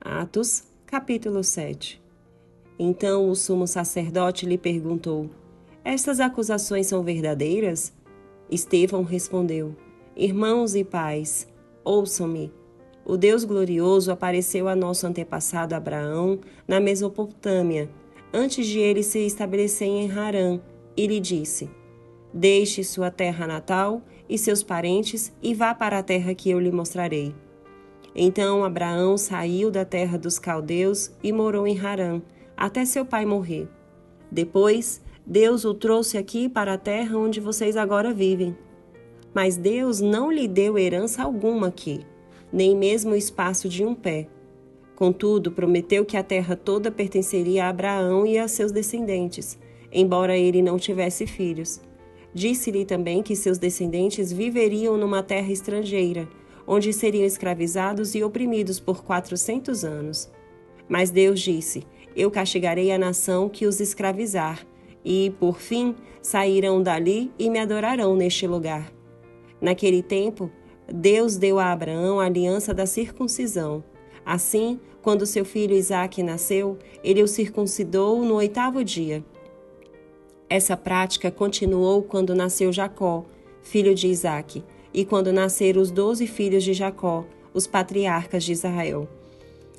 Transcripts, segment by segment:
Atos, capítulo 7. Então o sumo sacerdote lhe perguntou: Estas acusações são verdadeiras? Estevão respondeu: Irmãos e pais, ouçam-me. O Deus glorioso apareceu a nosso antepassado Abraão na Mesopotâmia, antes de ele se estabelecer em Harã, e lhe disse: Deixe sua terra natal e seus parentes e vá para a terra que eu lhe mostrarei. Então Abraão saiu da terra dos caldeus e morou em Harã, até seu pai morrer. Depois, Deus o trouxe aqui para a terra onde vocês agora vivem. Mas Deus não lhe deu herança alguma aqui, nem mesmo o espaço de um pé. Contudo, prometeu que a terra toda pertenceria a Abraão e a seus descendentes, embora ele não tivesse filhos. Disse-lhe também que seus descendentes viveriam numa terra estrangeira, onde seriam escravizados e oprimidos por 400 anos. Mas Deus disse: Eu castigarei a nação que os escravizar, e, por fim, sairão dali e me adorarão neste lugar. Naquele tempo, Deus deu a Abraão a aliança da circuncisão. Assim, quando seu filho Isaque nasceu, ele o circuncidou no 8º dia. Essa prática continuou quando nasceu Jacó, filho de Isaque, e quando nasceram os 12 filhos de Jacó, os patriarcas de Israel.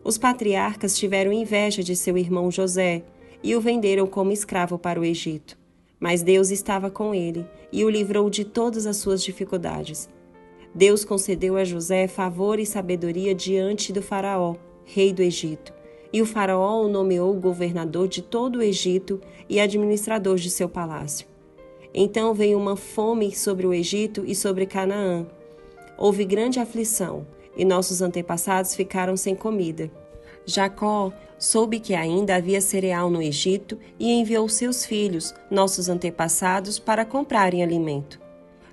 Os patriarcas tiveram inveja de seu irmão José e o venderam como escravo para o Egito. Mas Deus estava com ele e o livrou de todas as suas dificuldades. Deus concedeu a José favor e sabedoria diante do faraó, rei do Egito, e o faraó o nomeou governador de todo o Egito e administrador de seu palácio. Então veio uma fome sobre o Egito e sobre Canaã. Houve grande aflição, e nossos antepassados ficaram sem comida. Jacó soube que ainda havia cereal no Egito e enviou seus filhos, nossos antepassados, para comprarem alimento.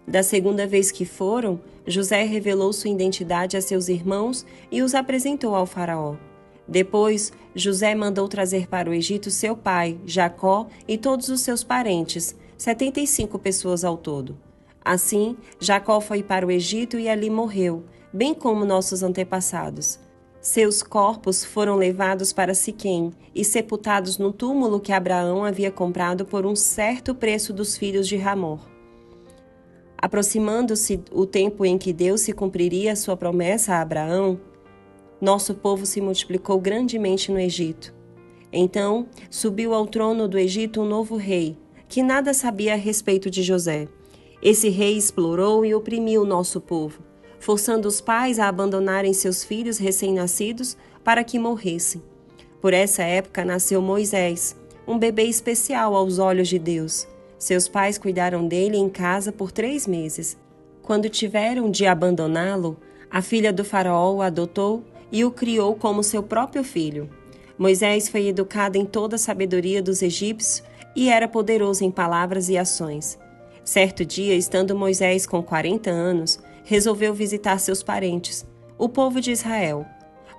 Da segunda vez que foram, José revelou sua identidade a seus irmãos e os apresentou ao faraó. Depois, José mandou trazer para o Egito seu pai, Jacó, e todos os seus parentes, 75 pessoas ao todo. Assim, Jacó foi para o Egito e ali morreu, bem como nossos antepassados. Seus corpos foram levados para Siquém e sepultados no túmulo que Abraão havia comprado por um certo preço dos filhos de Hamor. Aproximando-se o tempo em que Deus se cumpriria sua promessa a Abraão, nosso povo se multiplicou grandemente no Egito. Então, subiu ao trono do Egito um novo rei, que nada sabia a respeito de José. Esse rei explorou e oprimiu o nosso povo, forçando os pais a abandonarem seus filhos recém-nascidos para que morressem. Por essa época nasceu Moisés, um bebê especial aos olhos de Deus. Seus pais cuidaram dele em casa por 3 meses. Quando tiveram de abandoná-lo, a filha do faraó o adotou e o criou como seu próprio filho. Moisés foi educado em toda a sabedoria dos egípcios e era poderoso em palavras e ações. Certo dia, estando Moisés com 40 anos, resolveu visitar seus parentes, o povo de Israel.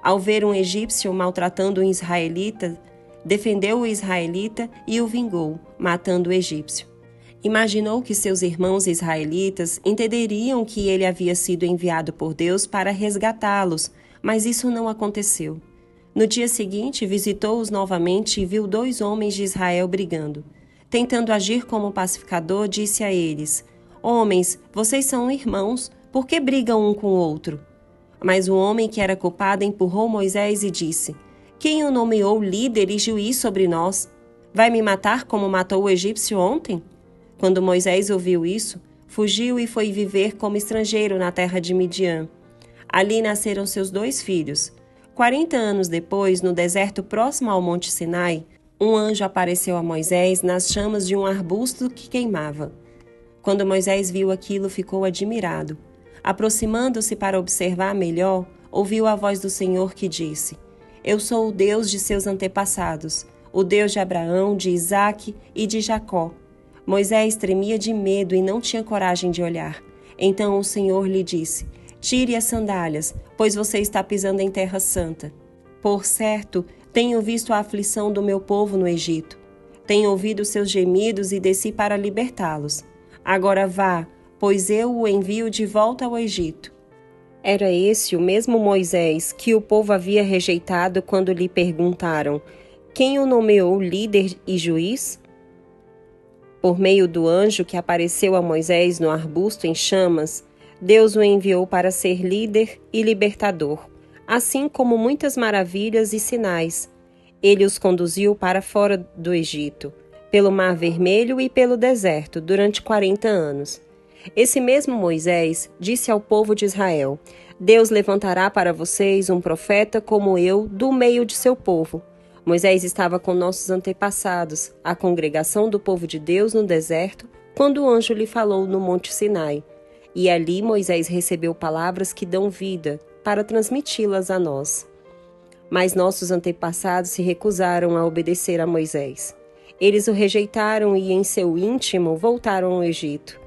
Ao ver um egípcio maltratando um israelita, defendeu o israelita e o vingou, matando o egípcio. Imaginou que seus irmãos israelitas entenderiam que ele havia sido enviado por Deus para resgatá-los, mas isso não aconteceu. No dia seguinte, visitou-os novamente e viu 2 homens de Israel brigando. Tentando agir como pacificador, disse a eles: Homens, vocês são irmãos, por que brigam um com o outro? Mas o homem que era culpado empurrou Moisés e disse: Quem o nomeou líder e juiz sobre nós? Vai me matar como matou o egípcio ontem? Quando Moisés ouviu isso, fugiu e foi viver como estrangeiro na terra de Midian. Ali nasceram seus 2 filhos. 40 anos depois, no deserto próximo ao Monte Sinai, um anjo apareceu a Moisés nas chamas de um arbusto que queimava. Quando Moisés viu aquilo, ficou admirado. Aproximando-se para observar melhor, ouviu a voz do Senhor que disse: Eu sou o Deus de seus antepassados, o Deus de Abraão, de Isaque e de Jacó. Moisés tremia de medo e não tinha coragem de olhar. Então o Senhor lhe disse: Tire as sandálias, pois você está pisando em terra santa. Por certo, tenho visto a aflição do meu povo no Egito. Tenho ouvido seus gemidos e desci para libertá-los. Agora vá, pois eu o envio de volta ao Egito. Era esse o mesmo Moisés que o povo havia rejeitado quando lhe perguntaram: quem o nomeou líder e juiz? Por meio do anjo que apareceu a Moisés no arbusto em chamas, Deus o enviou para ser líder e libertador, assim como muitas maravilhas e sinais. Ele os conduziu para fora do Egito, pelo Mar Vermelho e pelo deserto, durante 40 anos. Esse mesmo Moisés disse ao povo de Israel: Deus levantará para vocês um profeta como eu do meio de seu povo. Moisés estava com nossos antepassados, a congregação do povo de Deus no deserto, quando o anjo lhe falou no Monte Sinai. E ali Moisés recebeu palavras que dão vida, para transmiti-las a nós. Mas nossos antepassados se recusaram a obedecer a Moisés. Eles o rejeitaram e, em seu íntimo, voltaram ao Egito.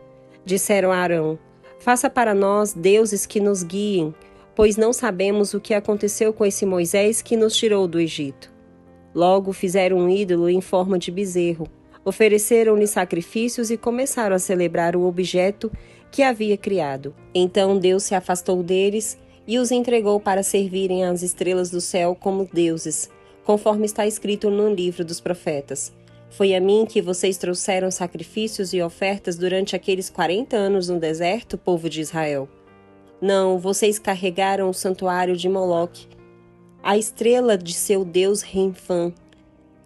Disseram a Arão: faça para nós deuses que nos guiem, pois não sabemos o que aconteceu com esse Moisés que nos tirou do Egito. Logo fizeram um ídolo em forma de bezerro, ofereceram-lhe sacrifícios e começaram a celebrar o objeto que havia criado. Então Deus se afastou deles e os entregou para servirem às estrelas do céu como deuses, conforme está escrito no livro dos profetas. Foi a mim que vocês trouxeram sacrifícios e ofertas durante aqueles 40 anos no deserto, povo de Israel. Não, vocês carregaram o santuário de Moloque, a estrela de seu deus Renfã,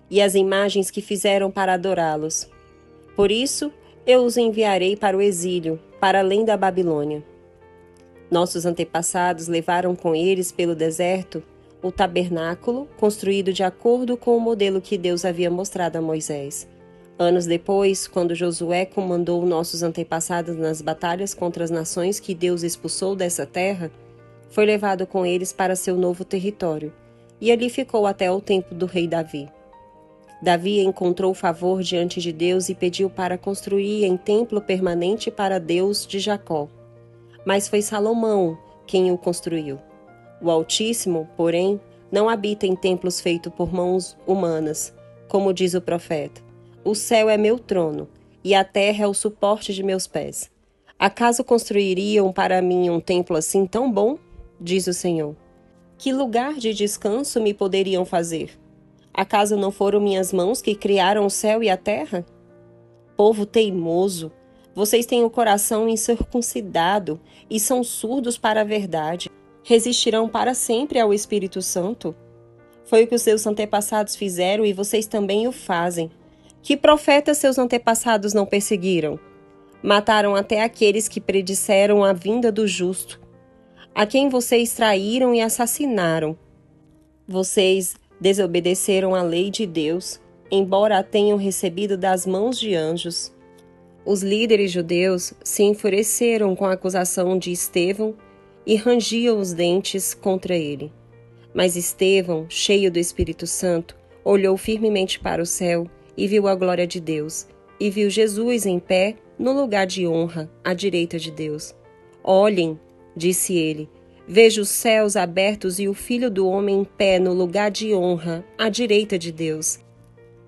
e as imagens que fizeram para adorá-los. Por isso, eu os enviarei para o exílio, para além da Babilônia. Nossos antepassados levaram com eles pelo deserto o tabernáculo, construído de acordo com o modelo que Deus havia mostrado a Moisés. Anos depois, quando Josué comandou nossos antepassados nas batalhas contra as nações que Deus expulsou dessa terra, foi levado com eles para seu novo território, e ali ficou até o tempo do rei Davi. Davi encontrou favor diante de Deus e pediu para construir em templo permanente para Deus de Jacó. Mas foi Salomão quem o construiu. O Altíssimo, porém, não habita em templos feitos por mãos humanas, como diz o profeta. O céu é meu trono, e a terra é o suporte de meus pés. Acaso construiriam para mim um templo assim tão bom? Diz o Senhor. Que lugar de descanso me poderiam fazer? Acaso não foram minhas mãos que criaram o céu e a terra? Povo teimoso, vocês têm o coração incircuncidado e são surdos para a verdade. Resistirão para sempre ao Espírito Santo? Foi o que os seus antepassados fizeram e vocês também o fazem. Que profetas seus antepassados não perseguiram? Mataram até aqueles que predisseram a vinda do justo, a quem vocês traíram e assassinaram. Vocês desobedeceram à lei de Deus, embora a tenham recebido das mãos de anjos. Os líderes judeus se enfureceram com a acusação de Estevão e rangiam os dentes contra ele. Mas Estevão, cheio do Espírito Santo, olhou firmemente para o céu e viu a glória de Deus, e viu Jesus em pé no lugar de honra, à direita de Deus. Olhem, disse ele, vejo os céus abertos e o Filho do Homem em pé no lugar de honra, à direita de Deus.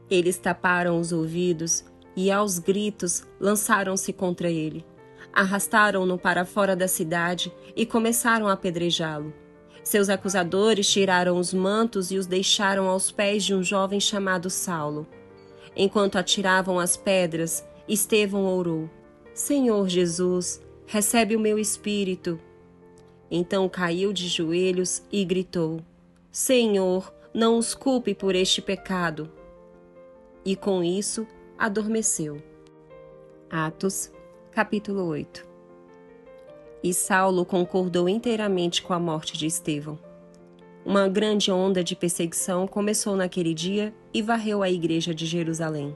Eles taparam os ouvidos e, aos gritos, lançaram-se contra ele. Arrastaram-no para fora da cidade e começaram a apedrejá-lo. Seus acusadores tiraram os mantos e os deixaram aos pés de um jovem chamado Saulo. Enquanto atiravam as pedras, Estevão orou: Senhor Jesus, recebe o meu espírito. Então caiu de joelhos e gritou: Senhor, não os culpe por este pecado. E com isso adormeceu. Atos, capítulo 8. E Saulo concordou inteiramente com a morte de Estevão. Uma grande onda de perseguição começou naquele dia e varreu a igreja de Jerusalém.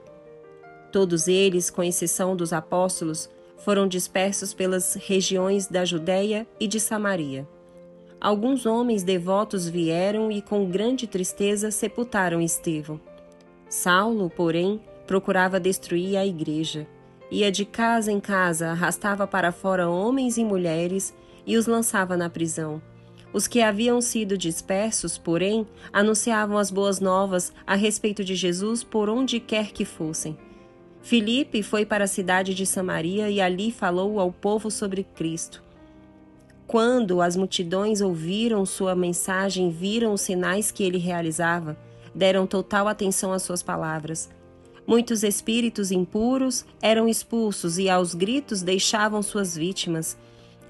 Todos eles, com exceção dos apóstolos, foram dispersos pelas regiões da Judéia e de Samaria. Alguns homens devotos vieram e com grande tristeza sepultaram Estevão. Saulo, porém, procurava destruir a igreja. Ia de casa em casa, arrastava para fora homens e mulheres e os lançava na prisão. Os que haviam sido dispersos, porém, anunciavam as boas novas a respeito de Jesus por onde quer que fossem. Filipe foi para a cidade de Samaria e ali falou ao povo sobre Cristo. Quando as multidões ouviram sua mensagem e viram os sinais que ele realizava, deram total atenção às suas palavras. Muitos espíritos impuros eram expulsos e aos gritos deixavam suas vítimas,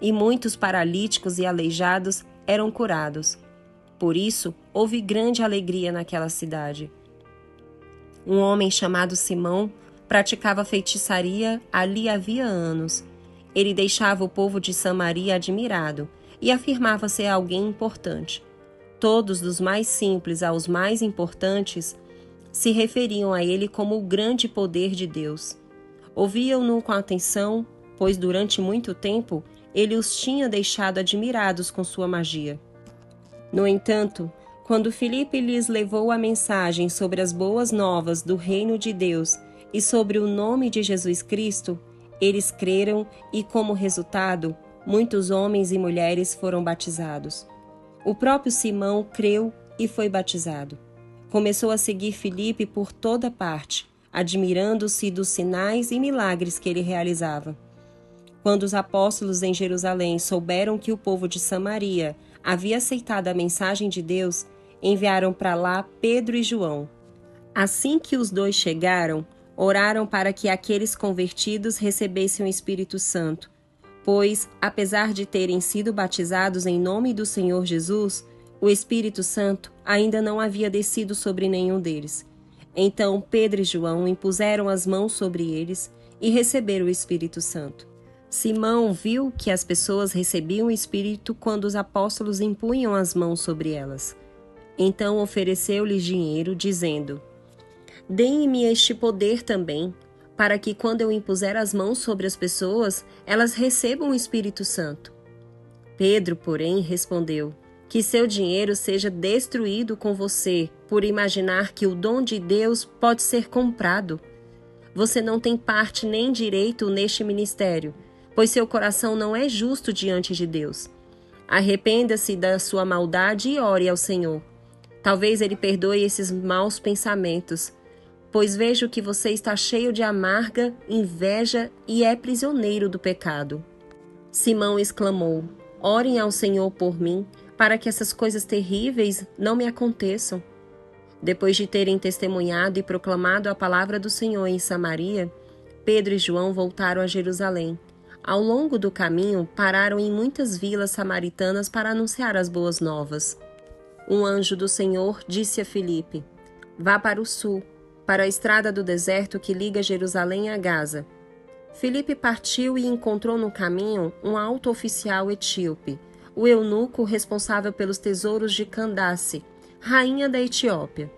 e muitos paralíticos e aleijados eram curados. Por isso, houve grande alegria naquela cidade. Um homem chamado Simão praticava feitiçaria ali havia anos. Ele deixava o povo de Samaria admirado e afirmava ser alguém importante. Todos, dos mais simples aos mais importantes, se referiam a ele como o grande poder de Deus. Ouviam-no com atenção, pois durante muito tempo ele os tinha deixado admirados com sua magia. No entanto, quando Filipe lhes levou a mensagem sobre as boas novas do reino de Deus e sobre o nome de Jesus Cristo, eles creram e, como resultado, muitos homens e mulheres foram batizados. O próprio Simão creu e foi batizado. Começou a seguir Filipe por toda parte, admirando-se dos sinais e milagres que ele realizava. Quando os apóstolos em Jerusalém souberam que o povo de Samaria havia aceitado a mensagem de Deus, enviaram para lá Pedro e João. Assim que os dois chegaram, oraram para que aqueles convertidos recebessem o Espírito Santo, pois, apesar de terem sido batizados em nome do Senhor Jesus, o Espírito Santo ainda não havia descido sobre nenhum deles. Então Pedro e João impuseram as mãos sobre eles e receberam o Espírito Santo. Simão viu que as pessoas recebiam o Espírito quando os apóstolos impunham as mãos sobre elas. Então ofereceu-lhes dinheiro, dizendo: Deem-me este poder também, para que quando eu impuser as mãos sobre as pessoas, elas recebam o Espírito Santo. Pedro, porém, respondeu: Que seu dinheiro seja destruído com você, por imaginar que o dom de Deus pode ser comprado. Você não tem parte nem direito neste ministério, pois seu coração não é justo diante de Deus. Arrependa-se da sua maldade e ore ao Senhor. Talvez Ele perdoe esses maus pensamentos, pois vejo que você está cheio de amarga inveja e é prisioneiro do pecado. Simão exclamou: Orem ao Senhor por mim, para que essas coisas terríveis não me aconteçam. Depois de terem testemunhado e proclamado a palavra do Senhor em Samaria, Pedro e João voltaram a Jerusalém. Ao longo do caminho, pararam em muitas vilas samaritanas para anunciar as boas novas. Um anjo do Senhor disse a Filipe: Vá para o sul, para a estrada do deserto que liga Jerusalém a Gaza. Filipe partiu e encontrou no caminho um alto oficial etíope, o eunuco responsável pelos tesouros de Candace, rainha da Etiópia.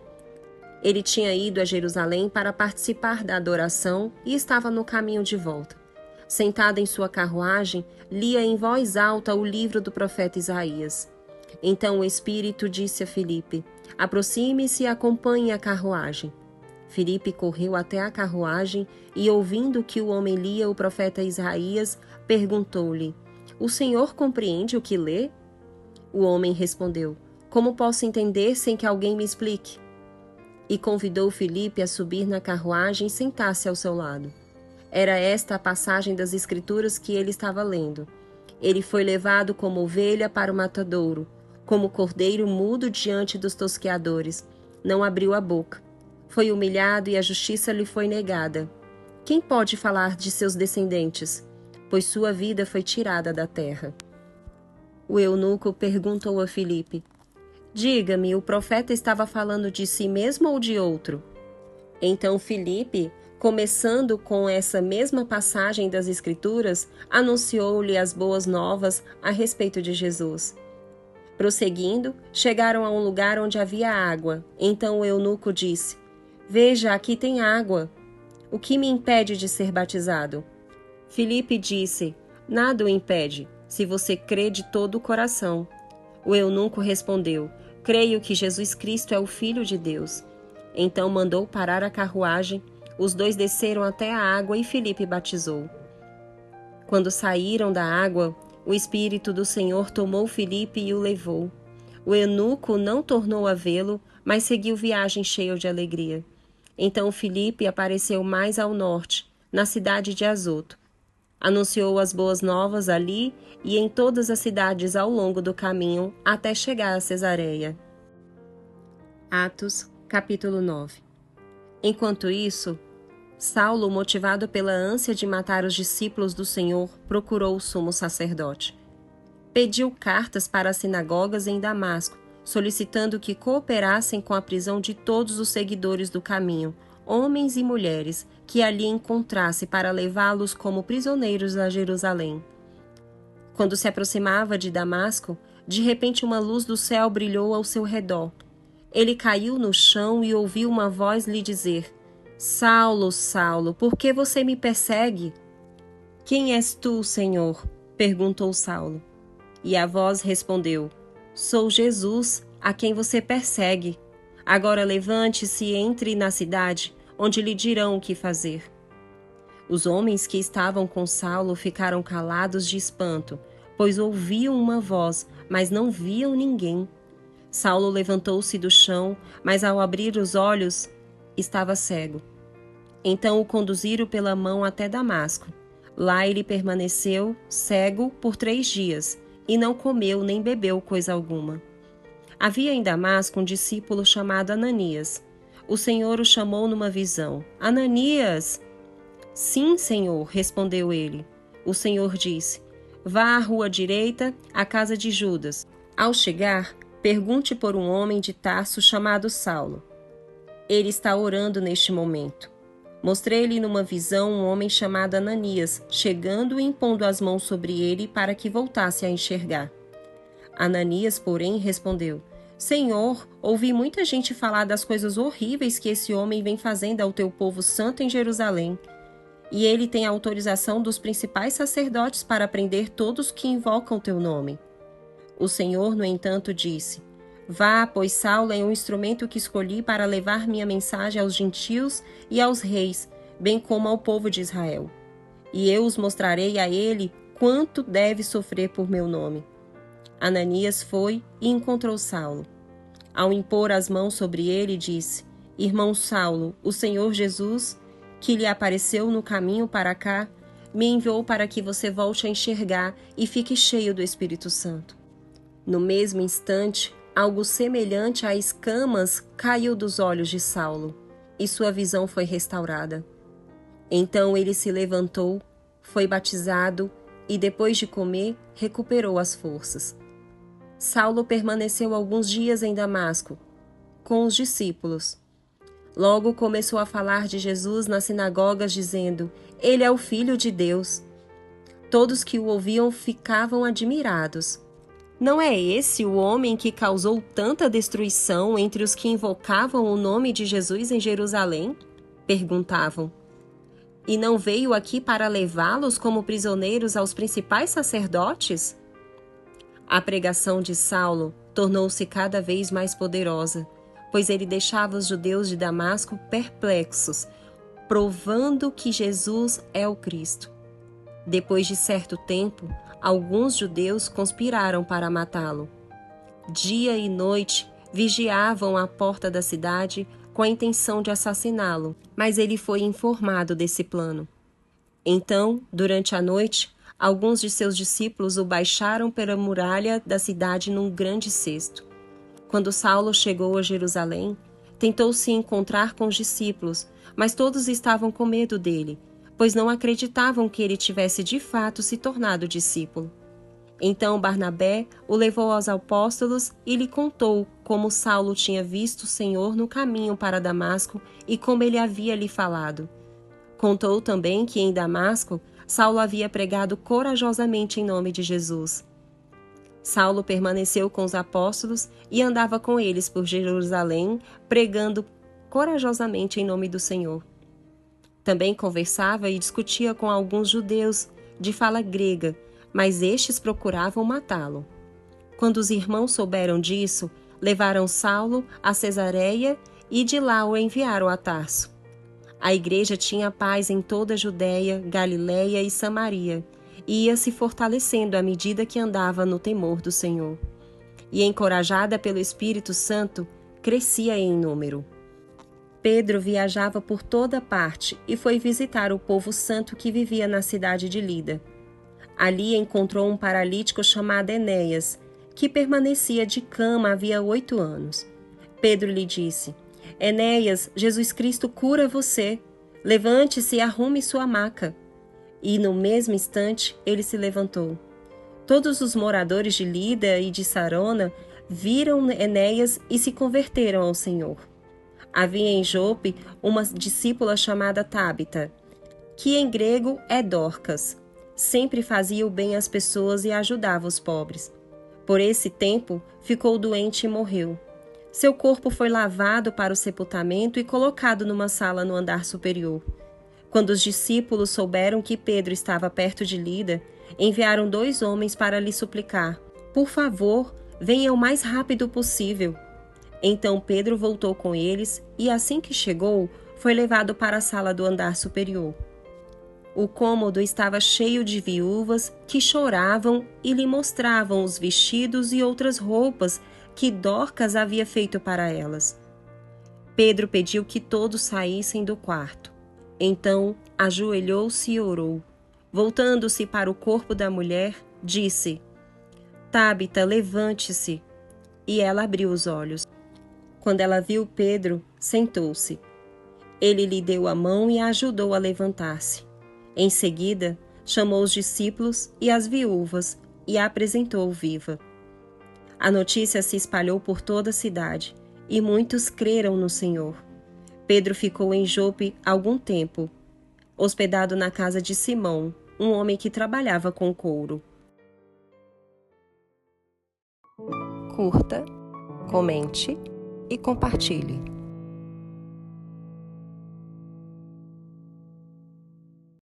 Ele tinha ido a Jerusalém para participar da adoração e estava no caminho de volta. Sentada em sua carruagem, lia em voz alta o livro do profeta Isaías. Então o Espírito disse a Filipe: Aproxime-se e acompanhe a carruagem. Filipe correu até a carruagem e, ouvindo que o homem lia o profeta Isaías, perguntou-lhe: O senhor compreende o que lê? O homem respondeu: Como posso entender sem que alguém me explique? E convidou Filipe a subir na carruagem e sentar-se ao seu lado. Era esta a passagem das Escrituras que ele estava lendo. Ele foi levado como ovelha para o matadouro, como cordeiro mudo diante dos tosqueadores. Não abriu a boca. Foi humilhado e a justiça lhe foi negada. Quem pode falar de seus descendentes? Pois sua vida foi tirada da terra. O eunuco perguntou a Filipe: Diga-me, o profeta estava falando de si mesmo ou de outro? Então Filipe, começando com essa mesma passagem das Escrituras, anunciou-lhe as boas novas a respeito de Jesus. Prosseguindo, chegaram a um lugar onde havia água. Então o eunuco disse: Veja, aqui tem água. O que me impede de ser batizado? Filipe disse: Nada o impede, se você crê de todo o coração. O eunuco respondeu: Creio que Jesus Cristo é o Filho de Deus. Então mandou parar a carruagem. Os dois desceram até a água e Filipe batizou. Quando saíram da água, O Espírito do Senhor tomou Filipe e o levou. O eunuco não tornou a vê-lo, mas seguiu viagem cheio de alegria. Então Filipe apareceu mais ao norte, na cidade de Azoto. Anunciou as boas novas ali e em todas as cidades ao longo do caminho, até chegar a Cesareia. Atos, capítulo 9. Enquanto isso, Saulo, motivado pela ânsia de matar os discípulos do Senhor, procurou o sumo sacerdote. Pediu cartas para as sinagogas em Damasco, solicitando que cooperassem com a prisão de todos os seguidores do caminho, homens e mulheres, que ali encontrasse para levá-los como prisioneiros a Jerusalém. Quando se aproximava de Damasco, de repente uma luz do céu brilhou ao seu redor. Ele caiu no chão e ouviu uma voz lhe dizer: Saulo, Saulo, por que você me persegue? Quem és tu, Senhor? Perguntou Saulo. E a voz respondeu: Sou Jesus, a quem você persegue. Agora levante-se e entre na cidade, onde lhe dirão o que fazer. Os homens que estavam com Saulo ficaram calados de espanto, pois ouviam uma voz, mas não viam ninguém. Saulo levantou-se do chão, mas ao abrir os olhos, estava cego. Então o conduziram pela mão até Damasco. Lá ele permaneceu cego por 3 dias, e não comeu nem bebeu coisa alguma. Havia em Damasco um discípulo chamado Ananias. O Senhor o chamou numa visão. Ananias! Sim, Senhor, respondeu ele. O Senhor disse: Vá à rua direita, à casa de Judas. Ao chegar, pergunte por um homem de Tarso chamado Saulo. Ele está orando neste momento. Mostrei-lhe numa visão um homem chamado Ananias, chegando e impondo as mãos sobre ele para que voltasse a enxergar. Ananias, porém, respondeu: Senhor, ouvi muita gente falar das coisas horríveis que esse homem vem fazendo ao teu povo santo em Jerusalém. E ele tem autorização dos principais sacerdotes para prender todos que invocam teu nome. O Senhor, no entanto, disse: Vá, pois Saulo é um instrumento que escolhi para levar minha mensagem aos gentios e aos reis, bem como ao povo de Israel. E eu os mostrarei a ele quanto deve sofrer por meu nome. Ananias foi e encontrou Saulo. Ao impor as mãos sobre ele, disse: Irmão Saulo, o Senhor Jesus, que lhe apareceu no caminho para cá, me enviou para que você volte a enxergar e fique cheio do Espírito Santo. No mesmo instante, algo semelhante a escamas caiu dos olhos de Saulo, e sua visão foi restaurada. Então ele se levantou, foi batizado e, depois de comer, recuperou as forças. Saulo permaneceu alguns dias em Damasco, com os discípulos. Logo começou a falar de Jesus nas sinagogas, dizendo: Ele é o Filho de Deus. Todos que o ouviam ficavam admirados. Não é esse o homem que causou tanta destruição entre os que invocavam o nome de Jesus em Jerusalém? Perguntavam. E não veio aqui para levá-los como prisioneiros aos principais sacerdotes? A pregação de Saulo tornou-se cada vez mais poderosa, pois ele deixava os judeus de Damasco perplexos, provando que Jesus é o Cristo. Depois de certo tempo, alguns judeus conspiraram para matá-lo. Dia e noite vigiavam a porta da cidade com a intenção de assassiná-lo, mas ele foi informado desse plano. Então, durante a noite, alguns de seus discípulos o baixaram pela muralha da cidade num grande cesto. Quando Saulo chegou a Jerusalém, tentou se encontrar com os discípulos, mas todos estavam com medo dele, pois não acreditavam que ele tivesse de fato se tornado discípulo. Então Barnabé o levou aos apóstolos e lhe contou como Saulo tinha visto o Senhor no caminho para Damasco e como ele havia lhe falado. Contou também que em Damasco Saulo havia pregado corajosamente em nome de Jesus. Saulo permaneceu com os apóstolos e andava com eles por Jerusalém, pregando corajosamente em nome do Senhor. Também conversava e discutia com alguns judeus de fala grega, mas estes procuravam matá-lo. Quando os irmãos souberam disso, levaram Saulo a Cesareia e de lá o enviaram a Tarso. A igreja tinha paz em toda a Judéia, Galiléia e Samaria, e ia se fortalecendo à medida que andava no temor do Senhor. E, encorajada pelo Espírito Santo, crescia em número. Pedro viajava por toda parte e foi visitar o povo santo que vivia na cidade de Lida. Ali encontrou um paralítico chamado Enéas, que permanecia de cama havia 8 anos. Pedro lhe disse: Enéas, Jesus Cristo cura você. Levante-se e arrume sua maca. E no mesmo instante ele se levantou. Todos os moradores de Lida e de Sarona viram Enéas e se converteram ao Senhor. Havia em Jope uma discípula chamada Tábita, que em grego é Dorcas. Sempre fazia o bem às pessoas e ajudava os pobres. Por esse tempo, ficou doente e morreu. Seu corpo foi lavado para o sepultamento e colocado numa sala no andar superior. Quando os discípulos souberam que Pedro estava perto de Lida, enviaram 2 homens para lhe suplicar: Por favor, venha o mais rápido possível. Então Pedro voltou com eles e, assim que chegou, foi levado para a sala do andar superior. O cômodo estava cheio de viúvas que choravam e lhe mostravam os vestidos e outras roupas que Dorcas havia feito para elas. Pedro pediu que todos saíssem do quarto. Então ajoelhou-se e orou. Voltando-se para o corpo da mulher, disse: Tábita, levante-se. E ela abriu os olhos. Quando ela viu Pedro, sentou-se. Ele lhe deu a mão e a ajudou a levantar-se. Em seguida, chamou os discípulos e as viúvas e a apresentou viva. A notícia se espalhou por toda a cidade e muitos creram no Senhor. Pedro ficou em Jope algum tempo, hospedado na casa de Simão, um homem que trabalhava com couro. Curta, comente e compartilhe.